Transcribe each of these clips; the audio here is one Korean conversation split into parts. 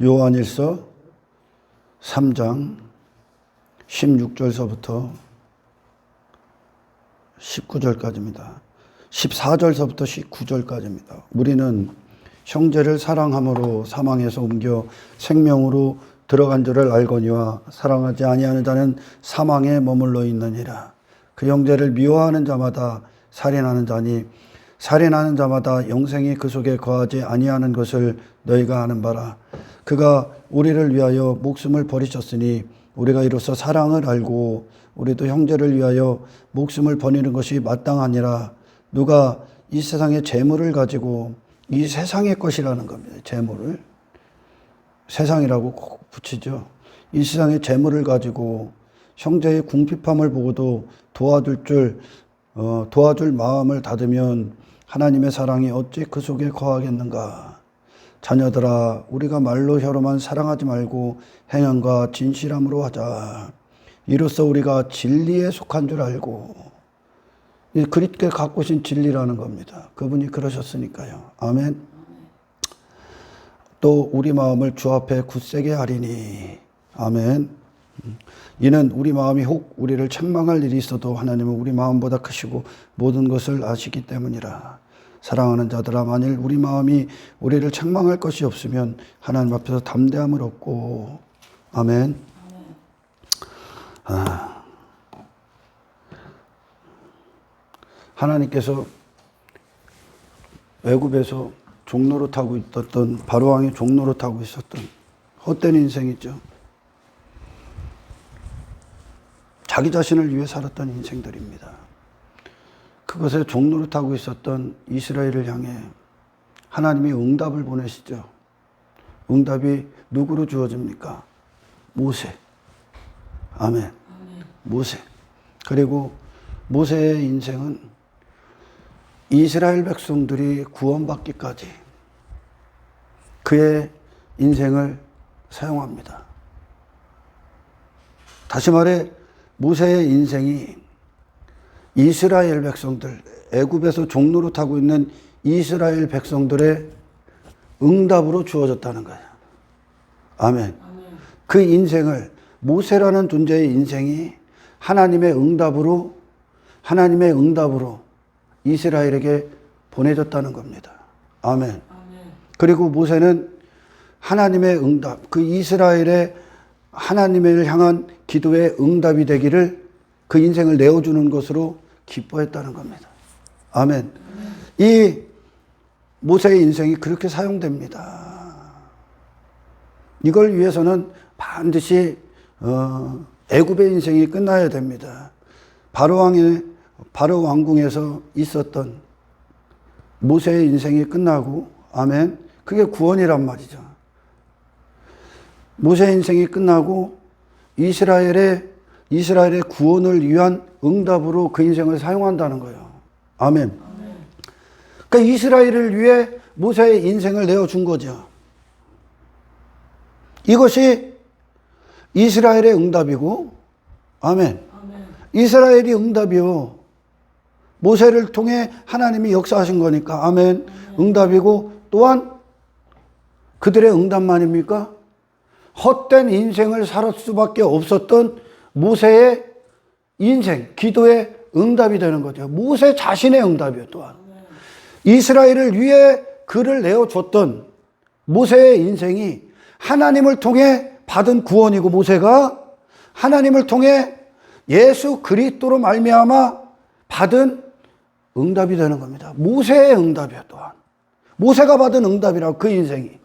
요한일서 3장 16절서부터 19절까지입니다. 14절서부터 19절까지입니다. 우리는 형제를 사랑함으로 사망에서 옮겨 생명으로 들어간 줄을 알거니와 사랑하지 아니하는 자는 사망에 머물러 있느니라. 그 형제를 미워하는 자마다 살인하는 자니 살인하는 자마다 영생이 그 속에 거하지 아니하는 것을 너희가 아는 바라. 그가 우리를 위하여 목숨을 버리셨으니 우리가 이로써 사랑을 알고 우리도 형제를 위하여 목숨을 버리는 것이 마땅하니라. 누가 이 세상의 재물을 가지고 이 세상의 것이라는 겁니다. 재물을 세상이라고 꼭 붙이죠. 이 세상의 재물을 가지고 형제의 궁핍함을 보고도 도와줄 마음을 닫으면 하나님의 사랑이 어찌 그 속에 거하겠는가. 자녀들아, 우리가 말로 혀로만 사랑하지 말고 행함과 진실함으로 하자. 이로써 우리가 진리에 속한 줄 알고, 그리스도께 갖고 오신 진리라는 겁니다. 그분이 그러셨으니까요. 아멘. 또 우리 마음을 주 앞에 굳세게 하리니. 아멘. 이는 우리 마음이 혹 우리를 책망할 일이 있어도 하나님은 우리 마음보다 크시고 모든 것을 아시기 때문이라. 사랑하는 자들아, 만일 우리 마음이 우리를 책망할 것이 없으면 하나님 앞에서 담대함을 얻고. 아멘. 하나님께서 애굽에서 종노릇하고 있었던, 바로왕이 종노릇하고 있었던 헛된 인생이죠. 자기 자신을 위해 살았던 인생들입니다. 그것에 종노릇하고 있었던 이스라엘을 향해 하나님이 응답을 보내시죠. 응답이 누구로 주어집니까? 모세. 아멘. 모세. 그리고 모세의 인생은 이스라엘 백성들이 구원받기까지 그의 인생을 사용합니다. 다시 말해 모세의 인생이 이스라엘 백성들, 애굽에서 종노릇하고 있는 이스라엘 백성들의 응답으로 주어졌다는 거예요. 아멘. 그 인생을, 모세라는 존재의 인생이 하나님의 응답으로 이스라엘에게 보내졌다는 겁니다. 아멘. 그리고 모세는 하나님의 응답, 그 이스라엘의 하나님을 향한 기도의 응답이 되기를 그 인생을 내어주는 것으로 기뻐했다는 겁니다. 아멘. 이 모세의 인생이 그렇게 사용됩니다. 이걸 위해서는 반드시 애굽의 인생이 끝나야 됩니다. 바로 왕궁에서 있었던 모세의 인생이 끝나고, 아멘. 그게 구원이란 말이죠. 모세의 인생이 끝나고 이스라엘의 구원을 위한 응답으로 그 인생을 사용한다는 거예요. 아멘. 그러니까 이스라엘을 위해 모세의 인생을 내어준 거죠. 이것이 이스라엘의 응답이고, 아멘. 이스라엘이 응답이요. 모세를 통해 하나님이 역사하신 거니까, 아멘. 응답이고, 또한 그들의 응답만입니까? 헛된 인생을 살 수밖에 없었던 모세의 인생, 기도의 응답이 되는 거죠. 모세 자신의 응답이요, 또한. 이스라엘을 위해 그를 내어줬던 모세의 인생이 하나님을 통해 받은 구원이고, 모세가 하나님을 통해 예수 그리스도로 말미암아 받은 응답이 되는 겁니다. 모세의 응답이요, 또한. 모세가 받은 응답이라고, 그 인생이.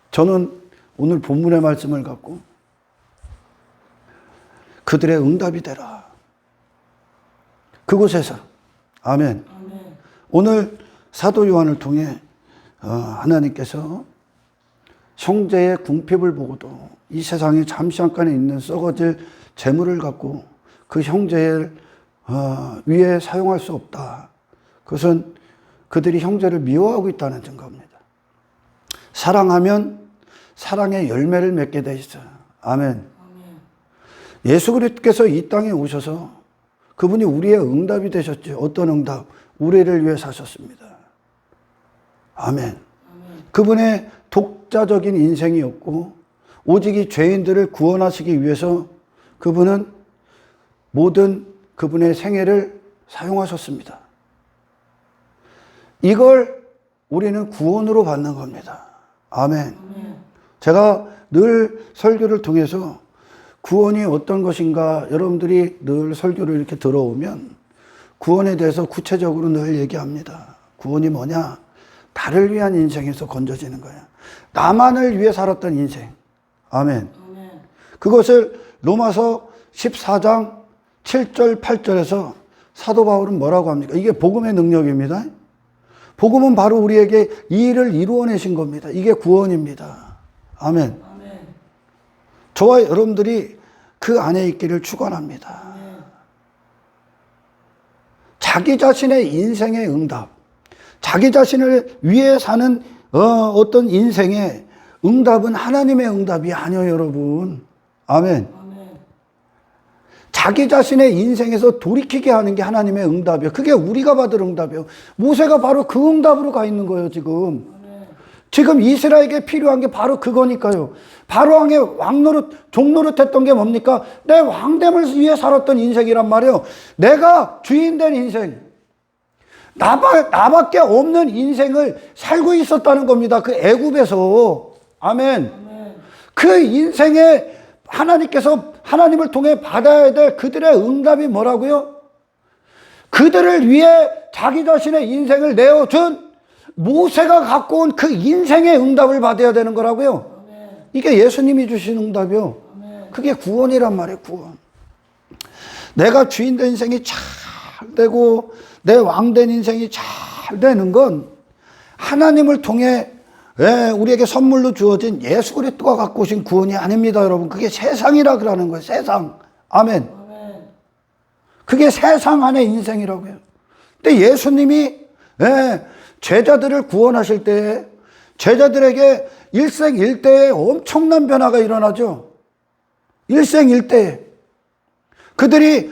저는 오늘 본문의 말씀을 갖고 그들의 응답이 되라. 그곳에서. 아멘. 오늘 사도 요한을 통해 하나님께서 형제의 궁핍을 보고도 이 세상에 잠시 한간에 있는 썩어질 재물을 갖고 그 형제를 위에 사용할 수 없다. 그것은 그들이 형제를 미워하고 있다는 증거입니다. 사랑하면 사랑의 열매를 맺게 돼 있어요. 아멘. 예수 그리스도께서 이 땅에 오셔서 그분이 우리의 응답이 되셨죠. 어떤 응답? 우리를 위해 사셨습니다. 아멘. 그분의 독자적인 인생이었고 오직 이 죄인들을 구원하시기 위해서 그분은 모든 그분의 생애를 사용하셨습니다. 이걸 우리는 구원으로 받는 겁니다. 아멘. 제가 늘 설교를 통해서 구원이 어떤 것인가 여러분들이 늘 설교를 이렇게 들어오면 구원에 대해서 구체적으로 늘 얘기합니다. 구원이 뭐냐? 나를 위한 인생에서 건져지는 거야. 나만을 위해 살았던 인생. 아멘. 그것을 로마서 14장 7절 8절에서 사도 바울은 뭐라고 합니까? 이게 복음의 능력입니다. 복음은 바로 우리에게 이 일을 이루어내신 겁니다. 이게 구원입니다. 아멘. 저와 여러분들이 그 안에 있기를 축원합니다. 자기 자신의 인생의 응답, 자기 자신을 위해 사는 어떤 인생의 응답은 하나님의 응답이 아니에요, 여러분. 아멘. 자기 자신의 인생에서 돌이키게 하는 게 하나님의 응답이에요. 그게 우리가 받을 응답이에요. 모세가 바로 그 응답으로 가 있는 거예요, 지금. 지금 이스라엘에게 필요한 게 바로 그거니까요. 바로왕의 왕노릇, 종노릇 했던 게 뭡니까? 내 왕됨을 위해 살았던 인생이란 말이에요. 내가 주인 된 인생. 나밖에 없는 인생을 살고 있었다는 겁니다. 그 애굽에서. 아멘. 그 인생에 하나님께서 하나님을 통해 받아야 될 그들의 응답이 뭐라고요? 그들을 위해 자기 자신의 인생을 내어준 모세가 갖고 온 그 인생의 응답을 받아야 되는 거라고요. 이게 예수님이 주신 응답이요. 그게 구원이란 말이에요. 구원. 내가 주인된 인생이 잘 되고 내 왕된 인생이 잘 되는 건 하나님을 통해 우리에게 선물로 주어진 예수 그리스도가 갖고 오신 구원이 아닙니다, 여러분. 그게 세상이라 그러는 거예요. 세상. 아멘. 그게 세상 안의 인생이라고요. 근데 예수님이 제자들을 구원하실 때 제자들에게 일생일대에 엄청난 변화가 일어나죠. 일생일대에. 그들이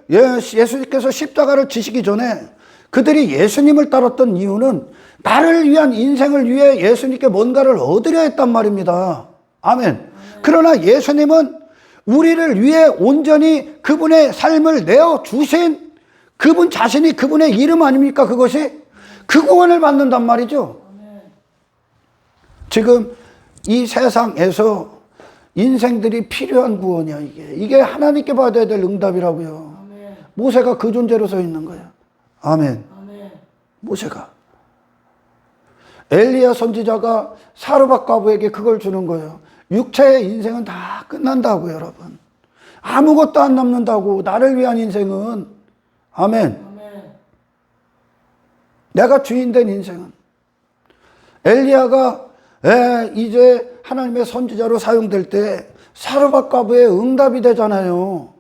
예수님께서 십자가를 지시기 전에 그들이 예수님을 따랐던 이유는 나를 위한 인생을 위해 예수님께 뭔가를 얻으려 했단 말입니다. 아멘. 그러나 예수님은 우리를 위해 온전히 그분의 삶을 내어주신 그분 자신이 그분의 이름 아닙니까? 그것이 그 구원을 받는단 말이죠. 지금 이 세상에서 인생들이 필요한 구원이야. 이게 하나님께 받아야 될 응답이라고요. 모세가 그 존재로 서 있는 거야. 아멘. 모세가. 엘리야 선지자가 사르밧 과부에게 그걸 주는 거예요. 육체의 인생은 다 끝난다고, 여러분. 아무것도 안 남는다고. 나를 위한 인생은. 아멘. 내가 주인된 인생은. 엘리야가 이제 하나님의 선지자로 사용될 때 사르밧 과부의 응답이 되잖아요.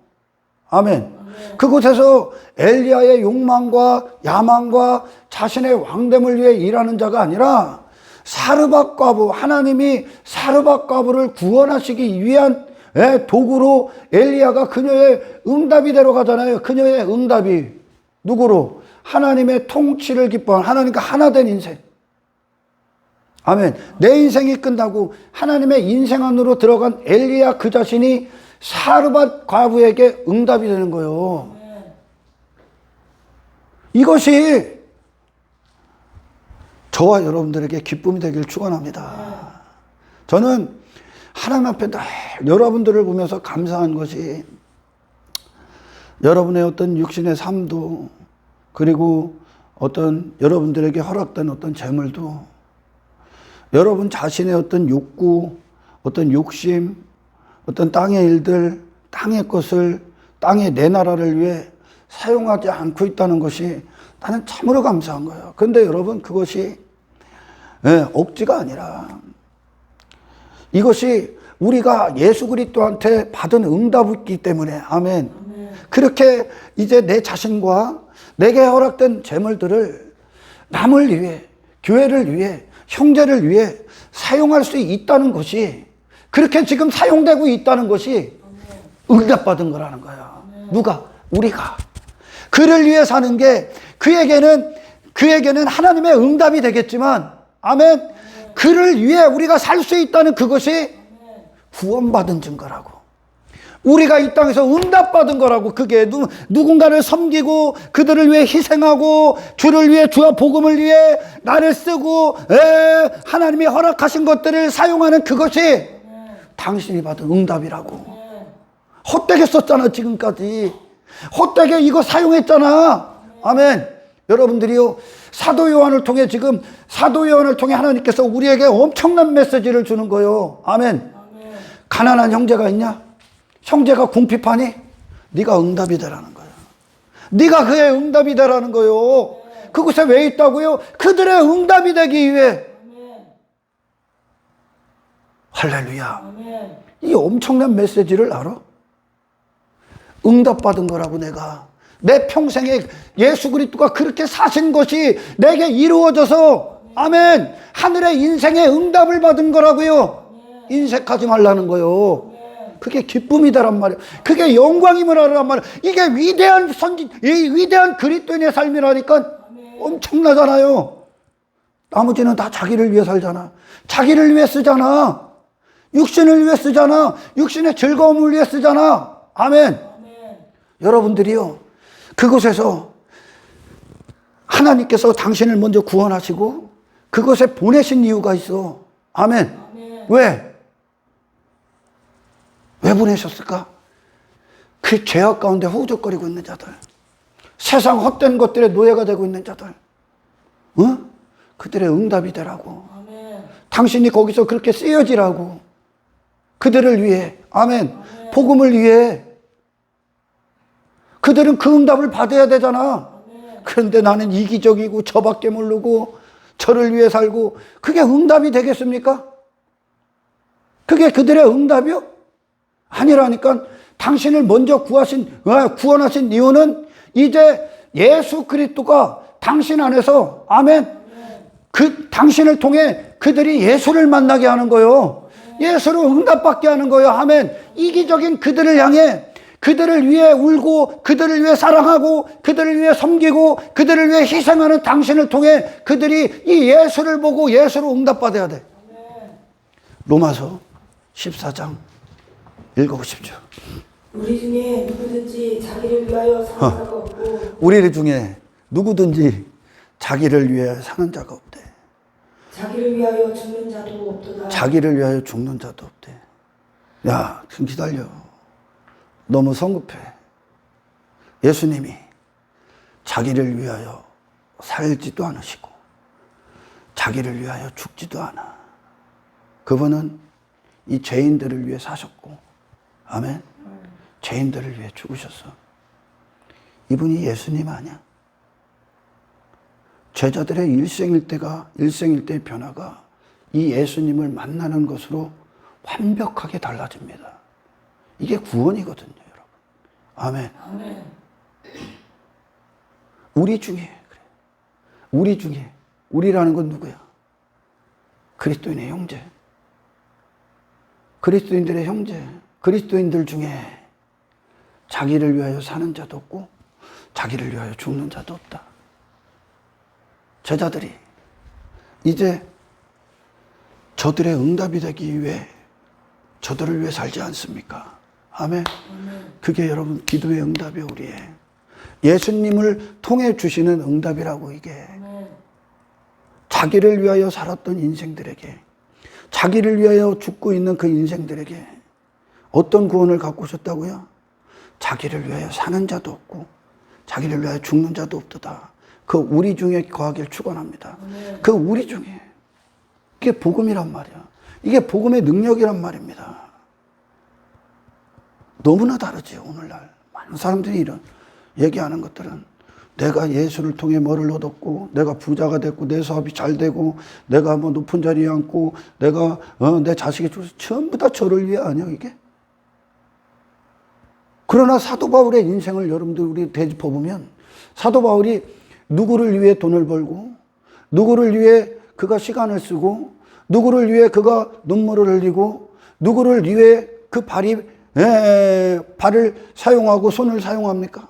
아멘. 그곳에서 엘리야의 욕망과 야망과 자신의 왕됨을 위해 일하는 자가 아니라 사르밧 과부, 하나님이 사르밧 과부를 구원하시기 위한 도구로 엘리야가 그녀의 응답이 되러 가잖아요. 그녀의 응답이 누구로? 하나님의 통치를 기뻐하는 하나님과 하나 된 인생. 아멘. 내 인생이 끝나고 하나님의 인생 안으로 들어간 엘리야 그 자신이 사르밧 과부에게 응답이 되는 거예요. 이것이 저와 여러분들에게 기쁨이 되길 축원합니다. 저는 하나님 앞에 늘 여러분들을 보면서 감사한 것이 여러분의 어떤 육신의 삶도 그리고 어떤 여러분들에게 허락된 어떤 재물도 여러분 자신의 어떤 욕구, 어떤 욕심, 어떤 땅의 일들, 땅의 것을 땅의 내 나라를 위해 사용하지 않고 있다는 것이 나는 참으로 감사한 거예요. 그런데 여러분 그것이 억지가 아니라 이것이 우리가 예수 그리스도한테 받은 응답이기 때문에 아멘. 그렇게 이제 내 자신과 내게 허락된 재물들을 남을 위해 교회를 위해 형제를 위해 사용할 수 있다는 것이 그렇게 지금 사용되고 있다는 것이 응답받은 거라는 거예요. 누가? 우리가. 그를 위해 사는 게 그에게는 하나님의 응답이 되겠지만 아멘. 그를 위해 우리가 살 수 있다는 그것이 구원받은 증거라고. 우리가 이 땅에서 응답받은 거라고. 그게 누군가를 섬기고 그들을 위해 희생하고 주를 위해 주와 복음을 위해 나를 쓰고 하나님이 허락하신 것들을 사용하는 그것이 당신이 받은 응답이라고. 헛되게 썼잖아. 지금까지 헛되게 이거 사용했잖아. 아멘. 여러분들이요, 사도 요한을 통해 지금 사도 요한을 통해 하나님께서 우리에게 엄청난 메시지를 주는 거예요. 아멘. 가난한 형제가 있냐? 형제가 궁핍하니? 네가 응답이 되라는 거야. 네가 그의 응답이 되라는 거예요. 그곳에 왜 있다고요? 그들의 응답이 되기 위해. 할렐루야. 이 엄청난 메시지를 알아? 응답받은 거라고. 내가 내 평생에 예수 그리스도가 그렇게 사신 것이 내게 이루어져서 아멘, 하늘의 인생의 응답을 받은 거라고요. 인색하지 말라는 거요. 그게 기쁨이다란 말이에요. 그게 영광임을 하란 말이에요. 이게 위대한 이 위대한 그리스도인의 삶이라니까. 엄청나잖아요. 나머지는 다 자기를 위해 살잖아. 자기를 위해 쓰잖아. 육신을 위해 쓰잖아. 육신의 즐거움을 위해 쓰잖아. 아멘. 여러분들이요, 그곳에서 하나님께서 당신을 먼저 구원하시고 그곳에 보내신 이유가 있어. 아멘. 왜 보내셨을까? 그 죄악 가운데 허우적거리고 있는 자들, 세상 헛된 것들의 노예가 되고 있는 자들, 그들의 응답이 되라고. 당신이 거기서 그렇게 쓰여지라고. 그들을 위해. 아멘. 복음을 위해. 그들은 그 응답을 받아야 되잖아. 그런데 나는 이기적이고 저밖에 모르고 저를 위해 살고, 그게 응답이 되겠습니까? 그게 그들의 응답이요? 아니라니까. 당신을 먼저 구원하신 이유는 이제 예수 그리스도가 당신 안에서, 아멘, 당신을 통해 그들이 예수를 만나게 하는 거요. 예수로 응답받게 하는 거요. 아멘. 이기적인 그들을 향해, 그들을 위해 울고 그들을 위해 사랑하고 그들을 위해 섬기고 그들을 위해 희생하는 당신을 통해 그들이 이 예수를 보고 예수로 응답받아야 돼. 로마서 14장 읽어보십시오. 우리 중에 누구든지 자기를 위하여 사는 자가 없고 우리 중에 누구든지 자기를 위해 사는 자가 없대. 자기를 위하여 죽는 자도 없도다. 자기를 위하여 죽는 자도 없대. 야, 좀 기다려. 너무 성급해. 예수님이 자기를 위하여 살지도 않으시고 자기를 위하여 죽지도 않아. 그분은 이 죄인들을 위해 사셨고, 아멘, 죄인들을 위해 죽으셨어. 이분이 예수님 아니야? 제자들의 일생일대의 변화가 이 예수님을 만나는 것으로 완벽하게 달라집니다. 이게 구원이거든요, 여러분. 아멘. 아멘. 우리 중에, 우리라는 건 누구야? 그리스도인의 형제. 그리스도인들의 형제. 그리스도인들 중에 자기를 위하여 사는 자도 없고 자기를 위하여 죽는 자도 없다. 제자들이 이제 저들의 응답이 되기 위해 저들을 위해 살지 않습니까? 아멘. 그게 여러분 기도의 응답이에요. 우리의 예수님을 통해 주시는 응답이라고. 이게 자기를 위하여 살았던 인생들에게, 자기를 위하여 죽고 있는 그 인생들에게 어떤 구원을 갖고 오셨다고요? 자기를 위하여 사는 자도 없고 자기를 위하여 죽는 자도 없도다. 그 우리 중에 거하길 축원합니다. 그 우리 중에, 이게 복음이란 말이야. 이게 복음의 능력이란 말입니다. 너무나 다르죠. 오늘날 많은 사람들이 이런 얘기하는 것들은 내가 예수를 통해 뭐를 얻었고, 내가 부자가 됐고, 내 사업이 잘 되고, 내가 뭐 높은 자리에 앉고, 내가 내 자식이 죽어서 전부 다 저를 위해 아니야 이게? 그러나 사도 바울의 인생을 여러분들 우리 되짚어 보면, 사도 바울이 누구를 위해 돈을 벌고, 누구를 위해 그가 시간을 쓰고, 누구를 위해 그가 눈물을 흘리고, 누구를 위해 그 발을 사용하고 손을 사용합니까?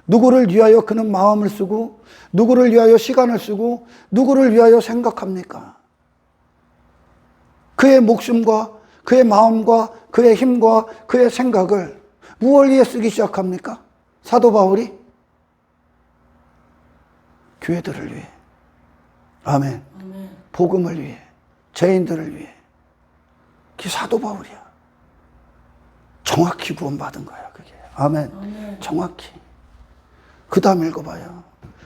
누구를 위하여 그는 마음을 쓰고, 누구를 위하여 시간을 쓰고, 누구를 위하여 생각합니까? 그의 목숨과 그의 마음과 그의 힘과 그의 생각을 무엇을 위해 쓰기 시작합니까? 사도 바울이 교회들을 위해, 아멘, 복음을 위해, 죄인들을 위해. 그게 사도 바울이야. 정확히 구원받은 거야 그게. 아멘. 정확히. 그 다음 읽어봐요.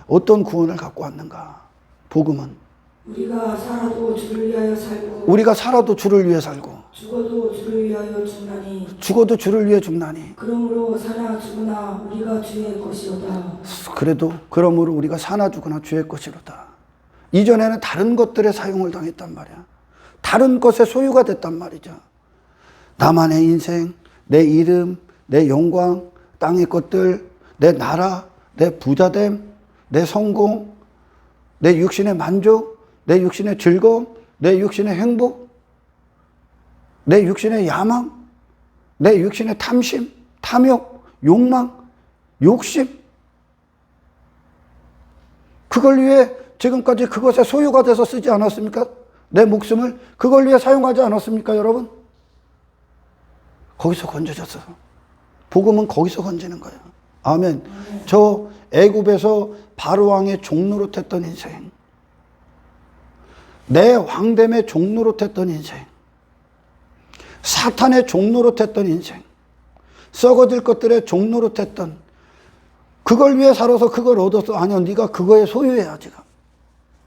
어떤 구원을 갖고 왔는가? 복음은 우리가 살아도 주를 위하여 살고 우리가 살아도 주를 위해 살고 죽어도 주를 위하여 죽나니 죽어도 주를 위해 죽나니. 그러므로 사나 죽으나 우리가 주의 것이로다. 그러므로 우리가 사나 죽으나 주의 것이로다. 이전에는 다른 것들에 사용을 당했단 말이야. 다른 것의 소유가 됐단 말이죠. 나만의 인생, 내 이름, 내 영광, 땅의 것들, 내 나라, 내 부자됨, 내 성공, 내 육신의 만족, 내 육신의 즐거움, 내 육신의 행복, 내 육신의 야망, 내 육신의 탐심, 탐욕, 욕망, 욕심. 그걸 위해 지금까지 그것의 소유가 돼서 쓰지 않았습니까? 내 목숨을 그걸 위해 사용하지 않았습니까, 여러분? 거기서 건져졌어. 복음은 거기서 건지는 거예요. 아멘. 저 애굽에서 바로왕의 종노릇했던 인생, 내 왕됨의 종노릇했던 인생, 사탄의 종노릇했던 인생, 썩어질 것들의 종노릇했던, 그걸 위해 살아서 그걸 얻어서, 아니요, 네가 그거의 소유야 지금.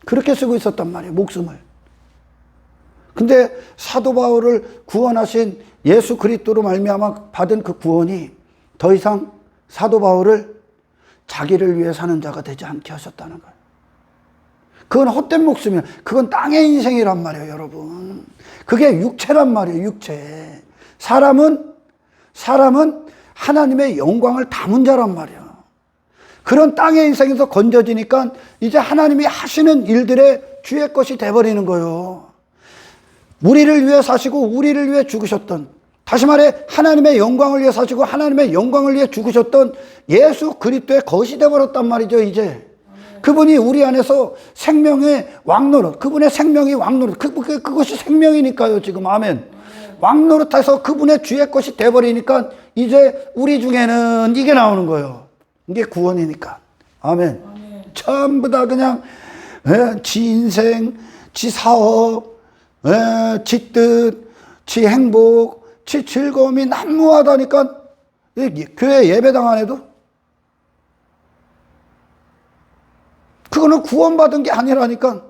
그렇게 쓰고 있었단 말이에요, 목숨을. 근데 사도 바울을 구원하신 예수 그리스도로 말미암아 받은 그 구원이 더 이상 사도 바울을 자기를 위해 사는 자가 되지 않게 하셨다는 거예요. 그건 헛된 목숨이에요. 그건 땅의 인생이란 말이에요, 여러분. 그게 육체란 말이에요, 육체. 사람은 하나님의 영광을 담은 자란 말이에요. 그런 땅의 인생에서 건져지니까 이제 하나님이 하시는 일들의 주의 것이 돼버리는 거예요. 우리를 위해 사시고 우리를 위해 죽으셨던, 다시 말해 하나님의 영광을 위해 사시고 하나님의 영광을 위해 죽으셨던 예수 그리스도의 것이 되어버렸단 말이죠. 이제 그분이 우리 안에서 생명의 왕노릇, 그분의 생명이 왕노릇, 그것이 생명이니까요 지금. 아멘. 왕노릇해서 그분의 주의 것이 돼버리니까 이제 우리 중에는 이게 나오는 거예요. 이게 구원이니까. 아멘. 전부 다 그냥 지 인생, 지 사업, 지 뜻, 지 행복, 지 즐거움이 난무하다니까. 교회 예배당 안에도 그거는 구원받은 게 아니라니까.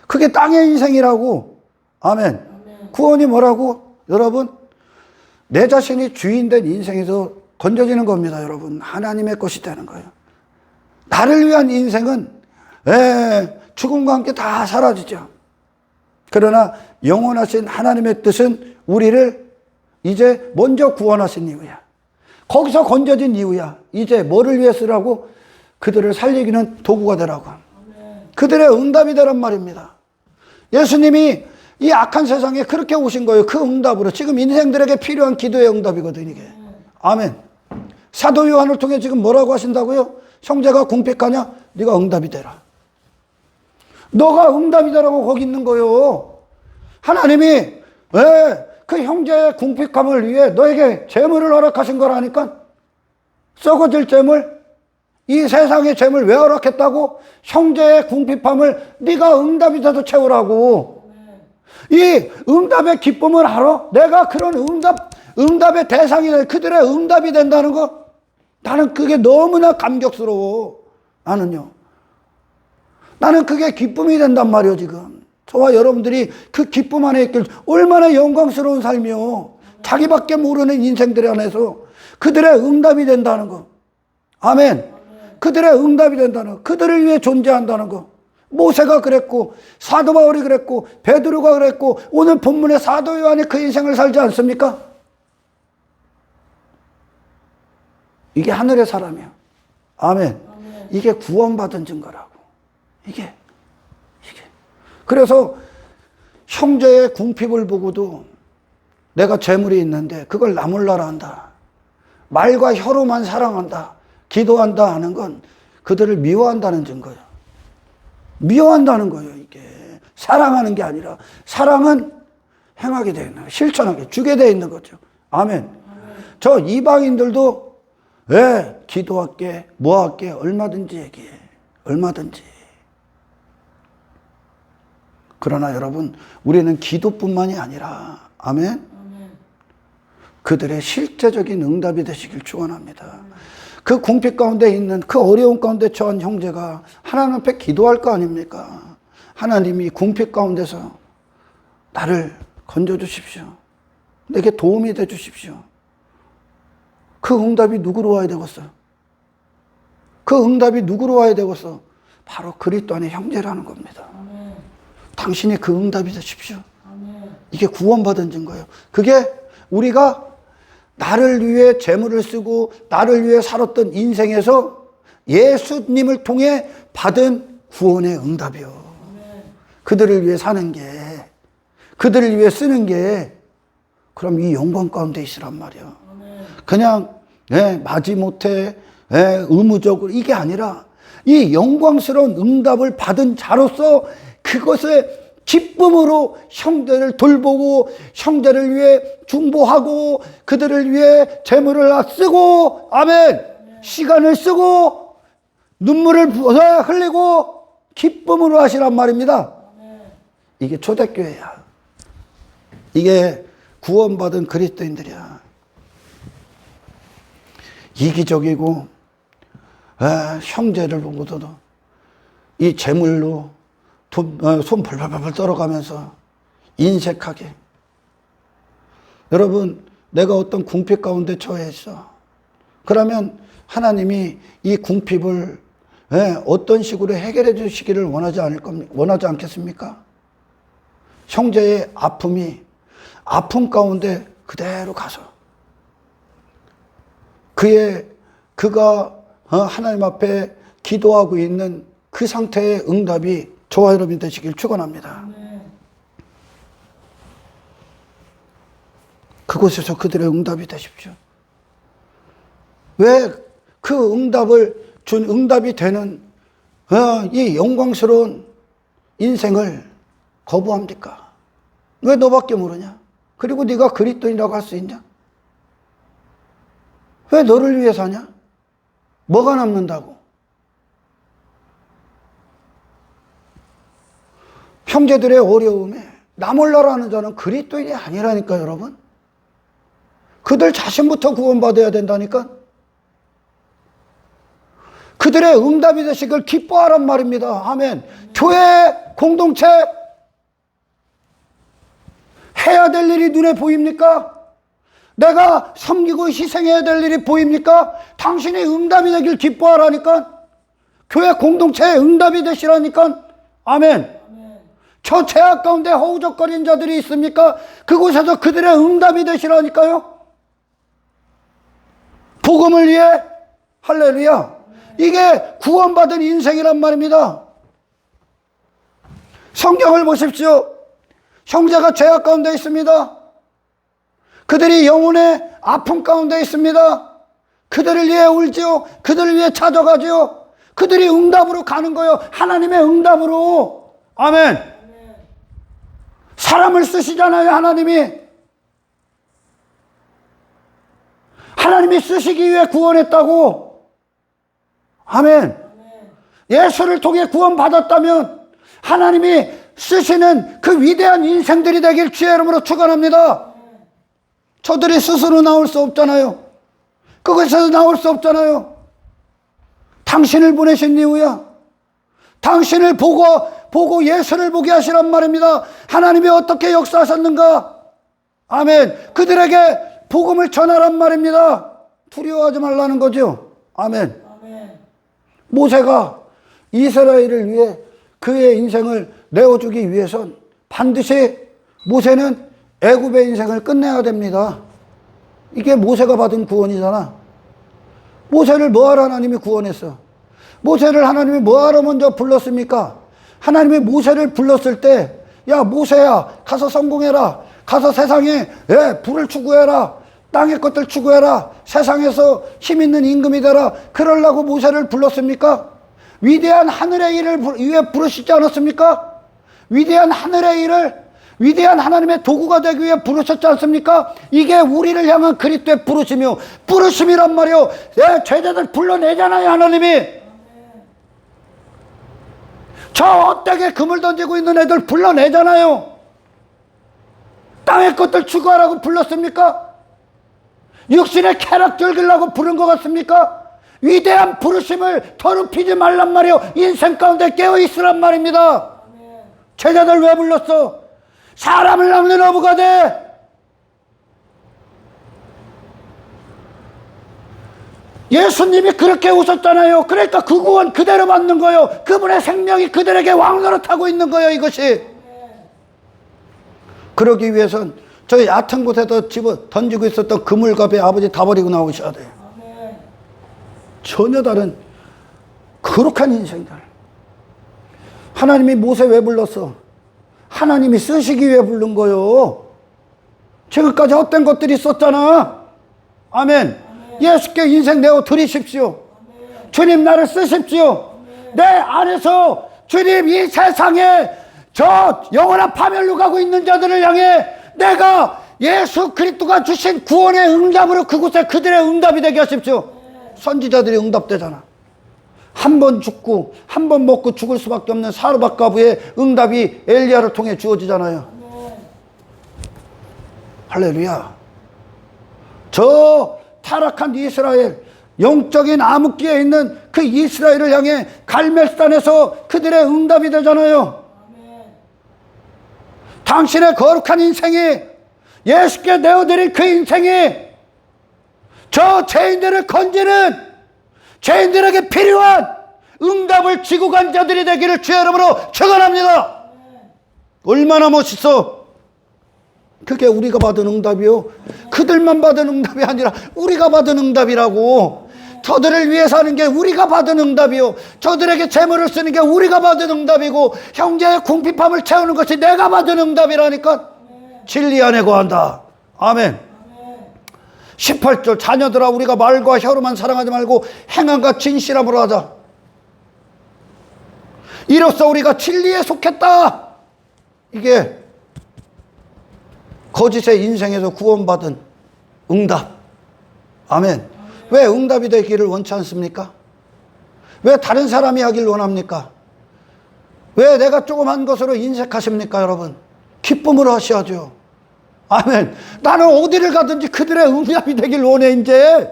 그게 땅의 인생이라고. 아멘. 구원이 뭐라고? 여러분, 내 자신이 주인된 인생에서 건져지는 겁니다, 여러분. 하나님의 것이 되는 거예요. 나를 위한 인생은 죽음과 함께 다 사라지죠. 그러나 영원하신 하나님의 뜻은 우리를 이제 먼저 구원하신 이유야. 거기서 건져진 이유야. 이제 뭐를 위해 쓰라고? 그들을 살리기는 도구가 되라고. 그들의 응답이 되란 말입니다. 예수님이 이 악한 세상에 그렇게 오신 거예요. 그 응답으로. 지금 인생들에게 필요한 기도의 응답이거든 이게. 아멘. 사도 요한을 통해 지금 뭐라고 하신다고요? 형제가 궁핍하냐? 네가 응답이 되라. 너가 응답이 되라고 거기 있는 거요. 하나님이 왜 그 형제의 궁핍함을 위해 너에게 재물을 허락하신 거라니까. 썩어질 재물, 이 세상의 재물 왜 허락했다고? 형제의 궁핍함을 네가 응답이 돼서 채우라고. 이 응답의 기쁨을 알아? 내가 그런 응답의 대상이 돼, 그들의 응답이 된다는 거, 나는 그게 너무나 감격스러워. 나는 그게 기쁨이 된단 말이에요 지금. 저와 여러분들이 그 기쁨 안에 있길, 얼마나 영광스러운 삶이요. 자기밖에 모르는 인생들 안에서 그들의 응답이 된다는 거. 아멘. 그들의 응답이 된다는 거. 그들을 위해 존재한다는 거. 모세가 그랬고 사도 바울이 그랬고 베드로가 그랬고 오늘 본문의 사도 요한이 그 인생을 살지 않습니까? 이게 하늘의 사람이야. 아멘. 이게 구원받은 증거라고. 이게. 그래서 형제의 궁핍을 보고도 내가 재물이 있는데 그걸 나몰라라 한다. 말과 혀로만 사랑한다. 기도한다 하는 건 그들을 미워한다는 증거예요. 미워한다는 거예요, 이게. 사랑하는 게 아니라 사랑은 행하게 되어 있는 거예요. 실천하게 주게 되어 있는 거죠. 아멘. 저 이방인들도 기도할게 뭐 할게 얼마든지 얘기해. 얼마든지. 그러나 여러분 우리는 기도뿐만이 아니라 아멘. 그들의 실제적인 응답이 되시길 축원합니다. 그 궁핍 가운데 있는 그 어려운 가운데 처한 형제가 하나님 앞에 기도할 거 아닙니까? 하나님이 궁핍 가운데서 나를 건져주십시오. 내게 도움이 돼 주십시오. 그 응답이 누구로 와야 되겠어? 그 응답이 누구로 와야 되겠어? 바로 그리스도 안에 형제라는 겁니다. 아멘. 당신이 그 응답이 되십시오. 아멘. 이게 구원받은 증거예요. 그게 우리가 나를 위해 재물을 쓰고 나를 위해 살았던 인생에서 예수님을 통해 받은 구원의 응답이요. 아멘. 그들을 위해 사는 게, 그들을 위해 쓰는 게, 그럼 이 영광 가운데 있으란 말이야. 아멘. 그냥 마지못해 의무적으로 이게 아니라 이 영광스러운 응답을 받은 자로서 그것을 기쁨으로 형제를 돌보고 형제를 위해 중보하고 그들을 위해 재물을 쓰고 아멘. 시간을 쓰고 눈물을 흘리고 기쁨으로 하시란 말입니다. 이게 초대교회야. 이게 구원받은 그리스도인들이야. 이기적이고 형제를 보고도 이 재물로 손 벌벌벌 떨어가면서 인색하게. 여러분 내가 어떤 궁핍 가운데 처해 있어. 그러면 하나님이 이 궁핍을 어떤 식으로 해결해 주시기를 원하지 않겠습니까? 형제의 아픔 가운데 그대로 가서 그가 하나님 앞에 기도하고 있는 그 상태의 응답이 저와 여러분이 되시길 축원합니다. 그곳에서 그들의 응답이 되십시오. 왜 그 응답이 되는 이 영광스러운 인생을 거부합니까? 왜 너밖에 모르냐? 그리고 네가 그리스도인이라고 할 수 있냐? 왜 너를 위해 사냐? 뭐가 남는다고? 형제들의 어려움에 나 몰라라는 자는 그리스도인이 아니라니까 여러분. 그들 자신부터 구원받아야 된다니까. 그들의 응답이 되시길 기뻐하란 말입니다. 아멘. 교회 공동체 해야 될 일이 눈에 보입니까? 내가 섬기고 희생해야 될 일이 보입니까? 당신이 응답이 되길 기뻐하라니까. 교회 공동체에 응답이 되시라니까. 아멘. 저 죄악 가운데 허우적거리는 자들이 있습니까? 그곳에서 그들의 응답이 되시라니까요. 복음을 위해 할렐루야. 이게 구원받은 인생이란 말입니다. 성경을 보십시오. 형제가 죄악 가운데 있습니다. 그들이 영혼의 아픔 가운데 있습니다. 그들을 위해 울지요. 그들을 위해 찾아가지요. 그들이 응답으로 가는 거예요. 하나님의 응답으로. 아멘. 사람을 쓰시잖아요. 하나님이 쓰시기 위해 구원했다고. 아멘. 예수를 통해 구원받았다면 하나님이 쓰시는 그 위대한 인생들이 되길 주의 이름으로 축원합니다. 저들이 스스로 나올 수 없잖아요. 그것에서 나올 수 없잖아요. 당신을 보내신 이유야. 당신을 보고 예수를 보게 하시란 말입니다. 하나님이 어떻게 역사하셨는가? 아멘. 그들에게 복음을 전하란 말입니다. 두려워하지 말라는 거죠. 아멘. 모세가 이스라엘을 위해 그의 인생을 내어주기 위해선 반드시 모세는 애굽의 인생을 끝내야 됩니다. 이게 모세가 받은 구원이잖아. 모세를 뭐하러 하나님이 구원했어? 모세를 하나님이 뭐하러 먼저 불렀습니까? 하나님이 모세를 불렀을 때, 야 모세야 가서 성공해라. 가서 세상에 부를 추구해라. 땅의 것들 추구해라. 세상에서 힘 있는 임금이 되라. 그러려고 모세를 불렀습니까? 위대한 하늘의 일을 위해 부르시지 않았습니까? 위대한 하늘의 일을, 위대한 하나님의 도구가 되기 위해 부르셨지 않습니까? 이게 우리를 향한 그리스도의 부르심이요, 부르심이란 말이요. 내 제자들 불러내잖아요, 하나님이. 저 헛되게 금을 던지고 있는 애들 불러내잖아요. 땅의 것들 추구하라고 불렀습니까? 육신의 쾌락 즐기려고 부른 것 같습니까? 위대한 부르심을 더럽히지 말란 말이요, 인생 가운데 깨어있으란 말입니다. 제자들 왜 불렀어? 사람을 낚는 어부가 돼. 예수님이 그렇게 오셨잖아요. 그러니까 그 구원 그대로 받는 거예요. 그분의 생명이 그들에게 왕노릇하고 있는 거예요, 이것이. 그러기 위해선 저 얕은 곳에서 집어 던지고 있었던 그물갑에 아버지 다 버리고 나오셔야 돼요. 전혀 다른 거룩한 인생들. 하나님이 모세 왜 불렀어? 하나님이 쓰시기 위해 부른 거요. 지금까지 헛된 것들이 있었잖아. 아멘. 예수께 인생 내어 드리십시오. 주님 나를 쓰십시오. 내 안에서 주님 이 세상에 저 영원한 파멸로 가고 있는 자들을 향해 내가 예수 그리스도가 주신 구원의 응답으로 그곳에 그들의 응답이 되게 하십시오. 선지자들이 응답되잖아. 한 번 죽고 한 번 먹고 죽을 수밖에 없는 사르밧가부의 응답이 엘리야를 통해 주어지잖아요. 할렐루야. 저 타락한 이스라엘, 영적인 암흑기에 있는 그 이스라엘을 향해 갈멜산에서 그들의 응답이 되잖아요. 당신의 거룩한 인생이, 예수께 내어드린 그 인생이 저 죄인들을 건지는, 죄인들에게 필요한 응답을 지고 간 자들이 되기를 주의 이름으로 축원합니다. 얼마나 멋있어. 그게 우리가 받은 응답이요, 그들만 받은 응답이 아니라 우리가 받은 응답이라고. 저들을 위해서 하는 게 우리가 받은 응답이요, 저들에게 재물을 쓰는 게 우리가 받은 응답이고, 형제의 궁핍함을 채우는 것이 내가 받은 응답이라니까. 진리 안에 거한다. 아멘. 18절, 자녀들아 우리가 말과 혀로만 사랑하지 말고 행함과 진실함으로 하자. 이로써 우리가 진리에 속했다. 이게 거짓의 인생에서 구원받은 응답. 아멘. 왜 응답이 되기를 원치 않습니까? 왜 다른 사람이 하길 원합니까? 왜 내가 조그만 것으로 인색하십니까, 여러분? 기쁨으로 하셔야죠. 아멘. 나는 어디를 가든지 그들의 응답이 되길 원해, 이제.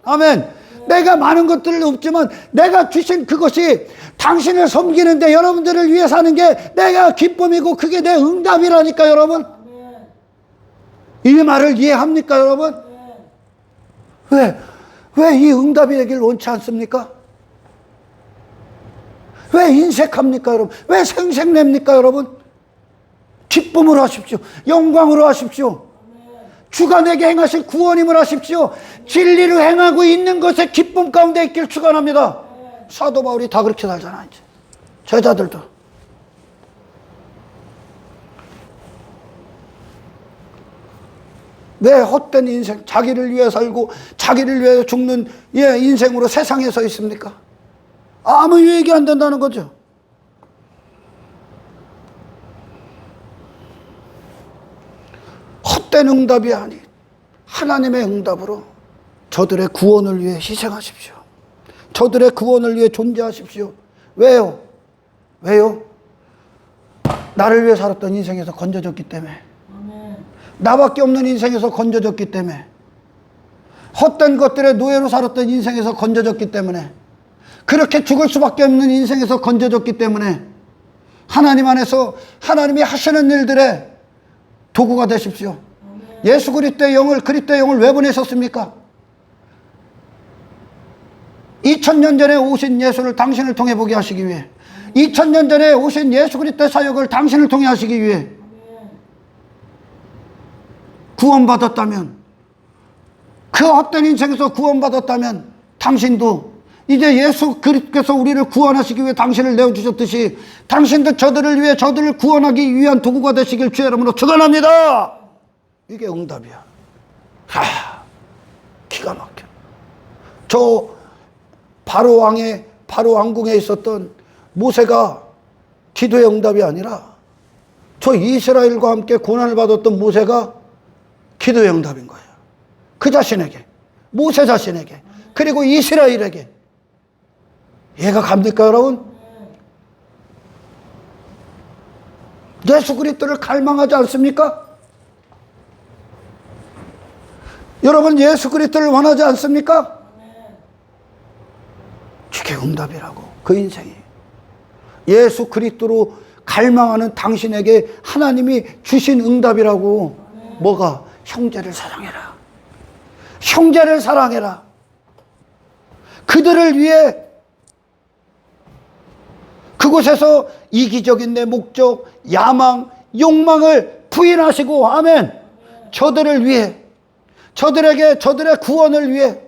아멘. 내가 많은 것들은 없지만 내가 주신 그것이 당신을 섬기는데 여러분들을 위해 사는 게 내가 기쁨이고 그게 내 응답이라니까, 여러분. 이 말을 이해합니까, 여러분? 왜 이 응답이 되길 원치 않습니까? 왜 인색합니까, 여러분? 왜 생색냅니까, 여러분? 기쁨으로 하십시오. 영광으로 하십시오. 주가 내게 행하실 구원임을 하십시오. 진리를 행하고 있는 것에 기쁨 가운데 있길 축원합니다. 사도 바울이 다 그렇게 살잖아, 이제. 제자들도. 내 헛된 인생, 자기를 위해 살고 자기를 위해 죽는 인생으로 세상에 서 있습니까? 아무 유익이 안 된다는 거죠. 헛된 응답이 아닌 하나님의 응답으로 저들의 구원을 위해 희생하십시오. 저들의 구원을 위해 존재하십시오. 왜요? 왜요? 나를 위해 살았던 인생에서 건져졌기 때문에. 나밖에 없는 인생에서 건져졌기 때문에. 헛된 것들의 노예로 살았던 인생에서 건져졌기 때문에. 그렇게 죽을 수밖에 없는 인생에서 건져졌기 때문에 하나님 안에서 하나님이 하시는 일들의 도구가 되십시오. 예수 그리스도의 영을 왜 보내셨습니까? 2000년 전에 오신 예수를 당신을 통해 보게 하시기 위해, 2000년 전에 오신 예수 그리스도의 사역을 당신을 통해 하시기 위해. 구원받았다면, 그 헛된 인생에서 구원받았다면 당신도 이제 예수 그리스도께서 우리를 구원하시기 위해 당신을 내어주셨듯이 당신도 저들을 위해 저들을 구원하기 위한 도구가 되시길 주의 이름으로 축원합니다. 이게 응답이야. 기가 막혀. 저 바로 왕궁에 있었던 모세가 기도의 응답이 아니라 저 이스라엘과 함께 고난을 받았던 모세가 기도의 응답인 거예요. 그 자신에게, 모세 자신에게, 그리고 이스라엘에게. 이해가 갑니까, 여러분? 예수 그리스도를 갈망하지 않습니까? 여러분, 예수 그리스도를 원하지 않습니까? 그게 응답이라고. 그 인생이 예수 그리스도로 갈망하는 당신에게 하나님이 주신 응답이라고. 뭐가? 형제를 사랑해라. 형제를 사랑해라. 그들을 위해 그곳에서 이기적인 내 목적, 야망, 욕망을 부인하시고, 아멘. 저들을 위해, 저들의 구원을 위해,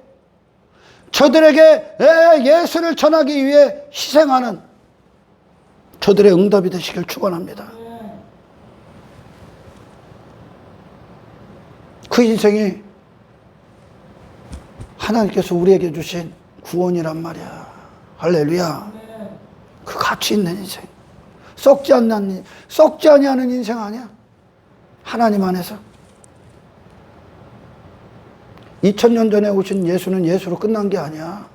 저들에게 예수를 전하기 위해 희생하는 저들의 응답이 되시길 축원합니다. 그 인생이 하나님께서 우리에게 주신 구원이란 말이야. 할렐루야. 그 가치 있는 인생. 썩지 아니하는 인생 아니야. 하나님 안에서. 2000년 전에 오신 예수는 예수로 끝난 게 아니야.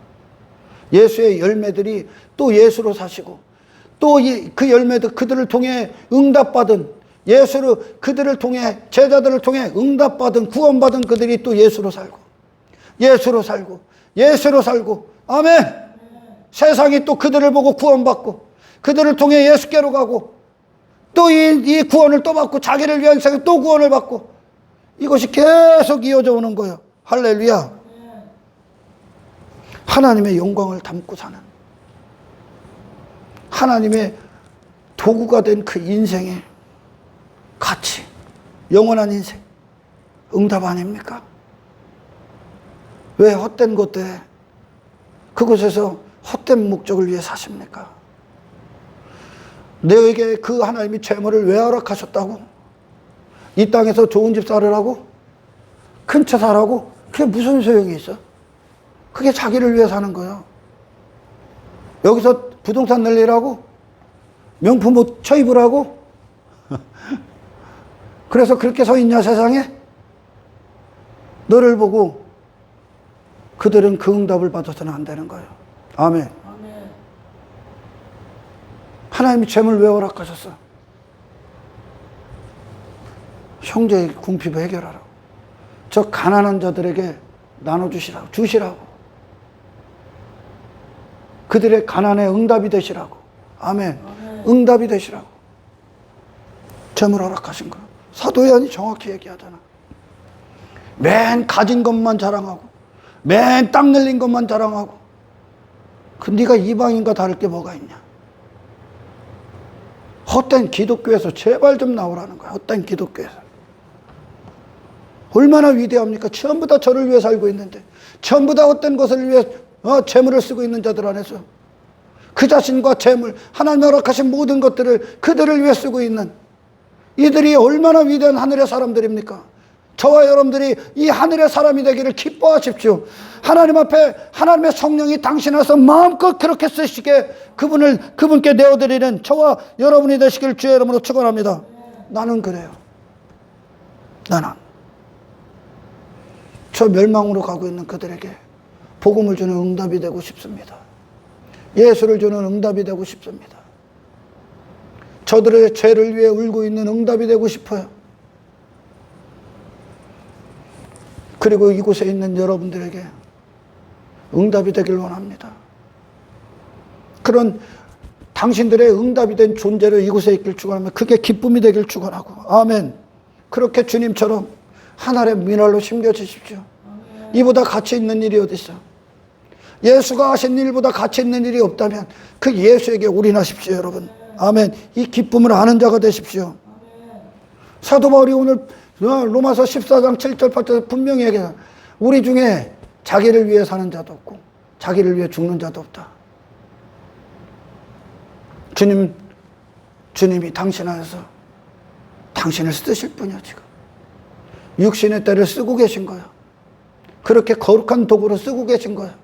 예수의 열매들이 또 예수로 사시고, 또 그 열매들, 그들을 통해 응답받은, 예수를, 그들을 통해, 제자들을 통해 응답받은, 구원받은 그들이 또 예수로 살고, 예수로 살고, 예수로 살고, 아멘! 세상이 또 그들을 보고 구원받고, 그들을 통해 예수께로 가고, 또 이 구원을 또 받고, 자기를 위한 생에 또 구원을 받고, 이것이 계속 이어져 오는 거예요. 할렐루야. 하나님의 영광을 담고 사는, 하나님의 도구가 된 그 인생의 가치, 영원한 인생, 응답 아닙니까? 왜 헛된 것들에, 그곳에서 헛된 목적을 위해 사십니까? 너에게 그 하나님이 재물을 왜 허락하셨다고? 이 땅에서 좋은 집 살으라고? 큰 차 사라고? 그게 무슨 소용이 있어? 그게 자기를 위해 사는 거예요. 여기서 부동산 늘리라고? 명품 옷 입으라고? 그래서 그렇게 서 있냐, 세상에? 너를 보고 그들은 그 응답을 받아서는 안 되는 거예요. 아멘. 하나님이 재물 왜 허락하셨어? 형제의 궁핍을 해결하라고. 저 가난한 자들에게 나눠주시라고, 주시라고. 그들의 가난에 응답이 되시라고. 아멘. 응답이 되시라고. 재물 허락하신 거예요. 사도 요한이 정확히 얘기하잖아. 맨 가진 것만 자랑하고, 맨 땅 늘린 것만 자랑하고, 그 네가 이방인과 다를 게 뭐가 있냐? 헛된 기독교에서 제발 좀 나오라는 거야. 헛된 기독교에서. 얼마나 위대합니까? 전부 다 저를 위해 살고 있는데, 전부 다 헛된 것을 위해 재물을 쓰고 있는 자들 안에서 그 자신과 재물, 하나님 허락하신 모든 것들을 그들을 위해 쓰고 있는 이들이 얼마나 위대한 하늘의 사람들입니까? 저와 여러분들이 이 하늘의 사람이 되기를 기뻐하십시오. 하나님 앞에 하나님의 성령이 당신 안에서 마음껏 그렇게 쓰시게 그분께 내어드리는 저와 여러분이 되시길 주의 이름으로 축원합니다. 나는 그래요. 나는 저 멸망으로 가고 있는 그들에게 복음을 주는 응답이 되고 싶습니다. 예수를 주는 응답이 되고 싶습니다. 저들의 죄를 위해 울고 있는 응답이 되고 싶어요. 그리고 이곳에 있는 여러분들에게 응답이 되길 원합니다. 그런 당신들의 응답이 된 존재로 이곳에 있길 축원하며 그게 기쁨이 되길 축원하고, 아멘. 그렇게 주님처럼 하늘의 미랄로 심겨주십시오. 이보다 가치 있는 일이 어디 있어? 예수가 하신 일보다 가치 있는 일이 없다면 그 예수에게 올인하십시오, 여러분. 아멘. 이 기쁨을 아는 자가 되십시오. 사도 바울이 오늘 로마서 14장 7절 8절에 분명히 얘기해요. 우리 중에 자기를 위해 사는 자도 없고 자기를 위해 죽는 자도 없다. 주님이 당신 안에서 당신을 쓰실 분이야. 지금 육신의 때를 쓰고 계신 거야. 그렇게 거룩한 도구로 쓰고 계신 거야.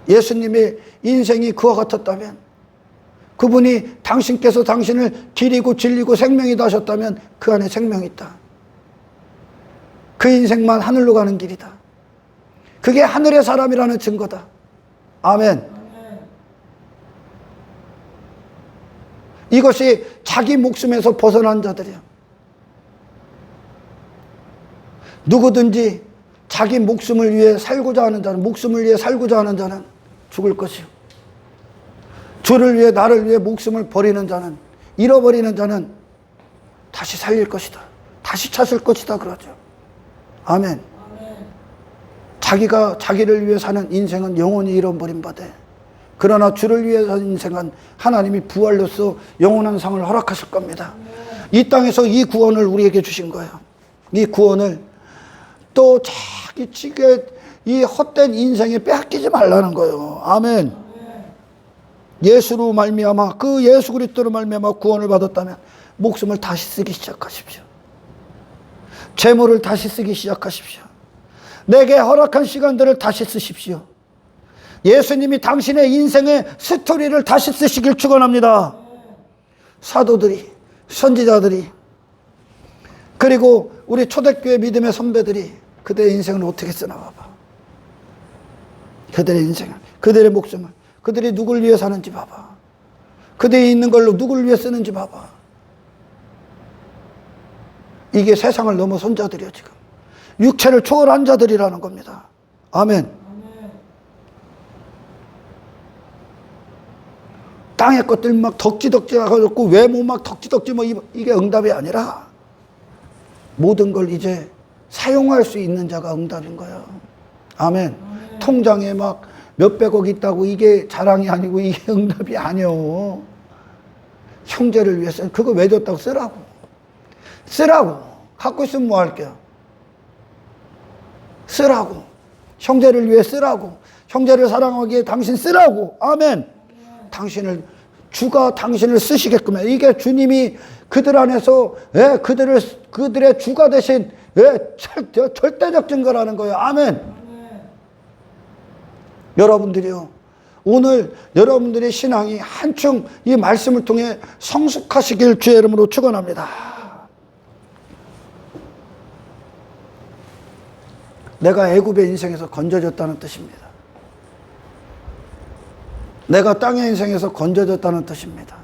예수님의 인생이 그와 같았다면 그분이 당신께서 당신을 길이고 진리고 생명이다 하셨다면 그 안에 생명이 있다. 그 인생만 하늘로 가는 길이다. 그게 하늘의 사람이라는 증거다. 아멘. 이것이 자기 목숨에서 벗어난 자들이야. 누구든지 자기 목숨을 위해 살고자 하는 자는, 목숨을 위해 살고자 하는 자는 죽을 것이요, 주를 위해, 나를 위해 목숨을 버리는 자는, 잃어버리는 자는 다시 살릴 것이다, 다시 찾을 것이다 그러죠. 아멘. 자기가 자기를 위해 사는 인생은 영원히 잃어버린 바되, 그러나 주를 위해 사는 인생은 하나님이 부활로서 영원한 상을 허락하실 겁니다. 이 땅에서 이 구원을 우리에게 주신 거예요. 이 구원을 또 자기 이 헛된 인생에 빼앗기지 말라는 거예요. 아멘. 예수로 말미암아, 그 예수 그리스도로 말미암아 구원을 받았다면 목숨을 다시 쓰기 시작하십시오. 재물을 다시 쓰기 시작하십시오. 내게 허락한 시간들을 다시 쓰십시오. 예수님이 당신의 인생의 스토리를 다시 쓰시길 축원합니다. 사도들이, 선지자들이, 그리고 우리 초대교회 믿음의 선배들이 그들의 인생을 어떻게 쓰나 봐봐. 그들의 인생을, 그들의 목숨을, 그들이 누굴 위해 사는지 봐봐. 그들이 있는 걸로 누굴 위해 쓰는지 봐봐. 이게 세상을 넘어선 자들이요, 지금. 육체를 초월한 자들이라는 겁니다. 아멘. 땅의 것들 막 덕지덕지 하고 외모 막 덕지덕지 뭐 이게 응답이 아니라 모든 걸 이제 사용할 수 있는 자가 응답인 거예요. 아멘. 통장에 막 몇백억 있다고 이게 자랑이 아니고 이게 응답이 아니요. 형제를 위해서 그거 왜 줬다고 쓰라고. 쓰라고. 갖고 있으면 뭐 할게요. 쓰라고. 형제를 위해 쓰라고. 형제를 사랑하기에 당신 쓰라고. 아멘. 주가 당신을 쓰시게끔 해. 이게 주님이 그들 안에서 그들의 주가 되신 절대적 증거라는 거예요. 아멘. 여러분들이요, 오늘 여러분들의 신앙이 한층 이 말씀을 통해 성숙하시길 주의 이름으로 축원합니다. 내가 애굽의 인생에서 건져졌다는 뜻입니다. 내가 땅의 인생에서 건져졌다는 뜻입니다.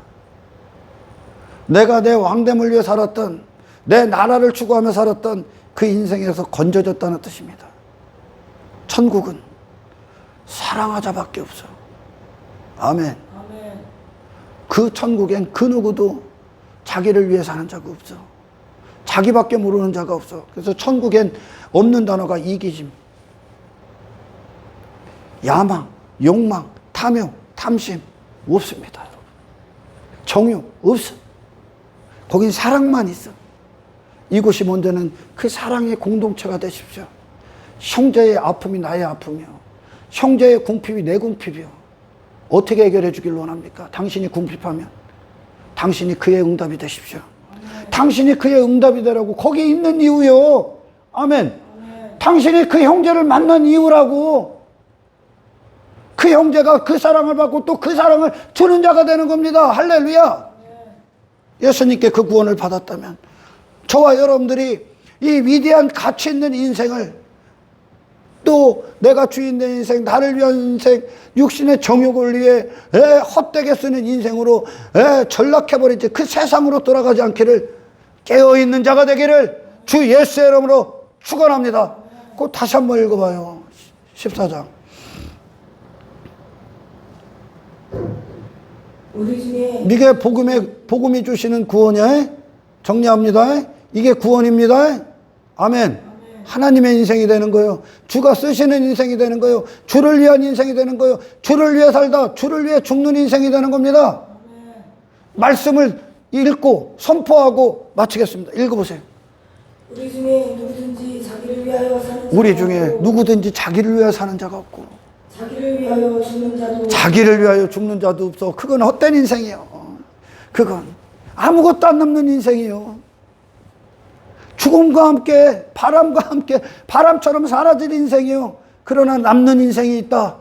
내가 내 왕됨을 위해 살았던, 내 나라를 추구하며 살았던 그 인생에서 건져졌다는 뜻입니다. 천국은 사랑하자밖에 없어. 아멘. 그 천국엔 그 누구도 자기를 위해 사는 자가 없어. 자기밖에 모르는 자가 없어. 그래서 천국엔 없는 단어가 이기심, 야망, 욕망, 탐욕, 탐심 없습니다. 여러분. 정욕 없어. 거긴 사랑만 있어. 이곳이 먼저는 그 사랑의 공동체가 되십시오. 형제의 아픔이 나의 아픔이요, 형제의 궁핍이 내 궁핍이요. 어떻게 해결해 주길 원합니까? 당신이 궁핍하면 당신이 그의 응답이 되십시오. 당신이 그의 응답이 되라고. 거기 있는 이유요. 아멘. 당신이 그 형제를 만난 이유라고. 그 형제가 그 사랑을 받고 또 그 사랑을 주는 자가 되는 겁니다. 할렐루야. 예수님께 그 구원을 받았다면 저와 여러분들이 이 위대한 가치 있는 인생을, 또 내가 주인 된 인생, 나를 위한 인생, 육신의 정욕을 위해 헛되게 쓰는 인생으로 전락해버리지, 그 세상으로 돌아가지 않기를 깨어있는 자가 되기를 주 예수의 이름으로 축원합니다. 그거 다시 한번 읽어봐요. 14장. 우리 중에 이게 복음이 주시는 구원이야. 정리합니다. 이게 구원입니다. 아멘. 하나님의 인생이 되는 거예요. 주가 쓰시는 인생이 되는 거예요. 주를 위한 인생이 되는 거예요. 주를 위해 살다 주를 위해 죽는 인생이 되는 겁니다. 말씀을 읽고 선포하고 마치겠습니다. 읽어보세요. 우리 중에 누구든지 자기를 위하여 사는 우리 자가 중에 없고, 누구든지 자기를 위하여 사는 자가 없고 자기를 위하여 죽는 자도 자기를 위하여 죽는 자도 없어. 그건 헛된 인생이에요. 그건 아무것도 안 남는 인생이에요. 죽음과 함께, 바람과 함께, 바람처럼 사라질 인생이요. 그러나 남는 인생이 있다.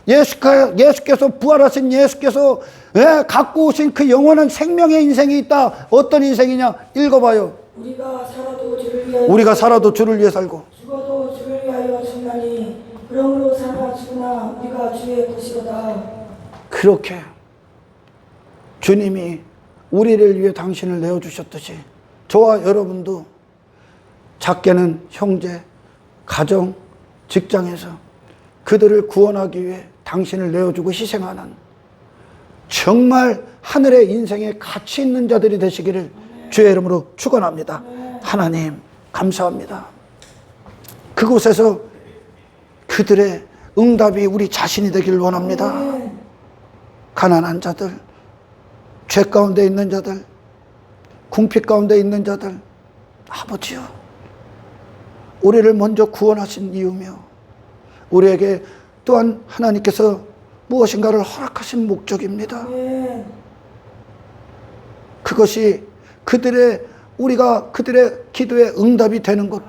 예수께서 부활하신 예수께서 예, 갖고 오신 그 영원한 생명의 인생이 있다. 어떤 인생이냐? 읽어봐요. 우리가 살아도 주를 위하여 우리가 살아도 주를 위해 살고 죽어도 주를 위하여 죽나니 그러므로 사나 죽으나 우리가 주의 것이로다. 그렇게 주님이 우리를 위해 당신을 내어주셨듯이 저와 여러분도 작게는 형제, 가정, 직장에서 그들을 구원하기 위해 당신을 내어주고 희생하는 정말 하늘의 인생에 가치 있는 자들이 되시기를 주의 이름으로 축원합니다. 하나님 감사합니다. 그곳에서 그들의 응답이 우리 자신이 되길 원합니다. 가난한 자들, 죄 가운데 있는 자들, 궁핍 가운데 있는 자들, 아버지요, 우리를 먼저 구원하신 이유며 우리에게 또한 하나님께서 무엇인가를 허락하신 목적입니다. 그것이 우리가 그들의 기도에 응답이 되는 것,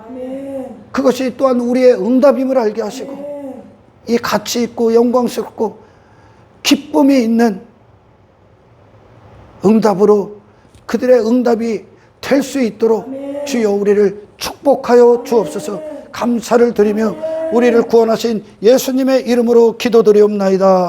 그것이 또한 우리의 응답임을 알게 하시고 이 가치 있고 영광스럽고 기쁨이 있는 응답으로 그들의 응답이 될 수 있도록 주여 우리를 축복하여 주옵소서. 감사를 드리며 우리를 구원하신 예수님의 이름으로 기도드리옵나이다.